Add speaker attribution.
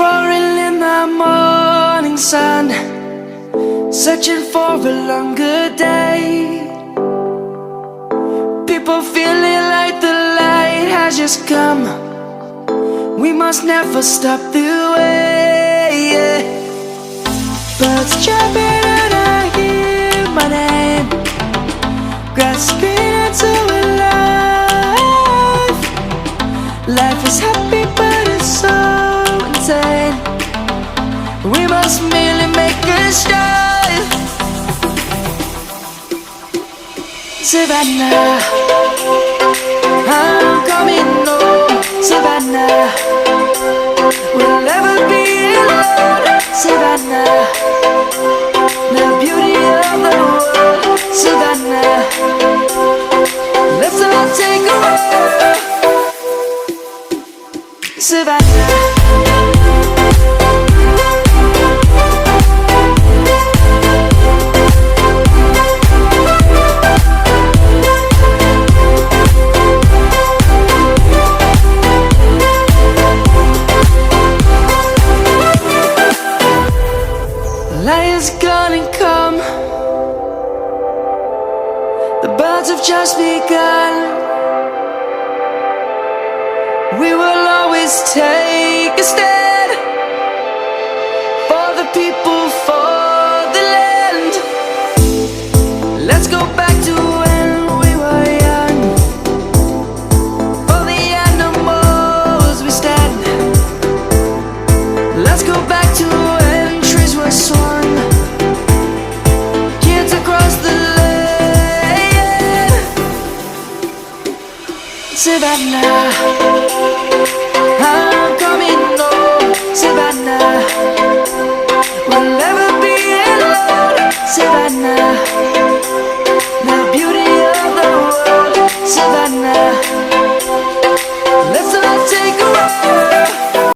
Speaker 1: roaring in the morning sun, searching for a longer day. People feeling like the light has just come. We must never stop the way, yeah. Birds chirping and I hear my name, grasping into a life. Life is happy but it's so insane. We must merely make a start. Savannah, I'm coming home. Savannah, we'll never be alone. Savannah, the beauty of the world. Savannah, let's all take a walk. Savannah. Light is gonna come. The birds have just begun. We will always take a stand for the people, for the land. Let's go back to when we were young. For the animals we stand. Let's go back to when trees were swung. Kids across the land. Savannah, I'm coming home. Savannah, we'll never be alone. Savannah.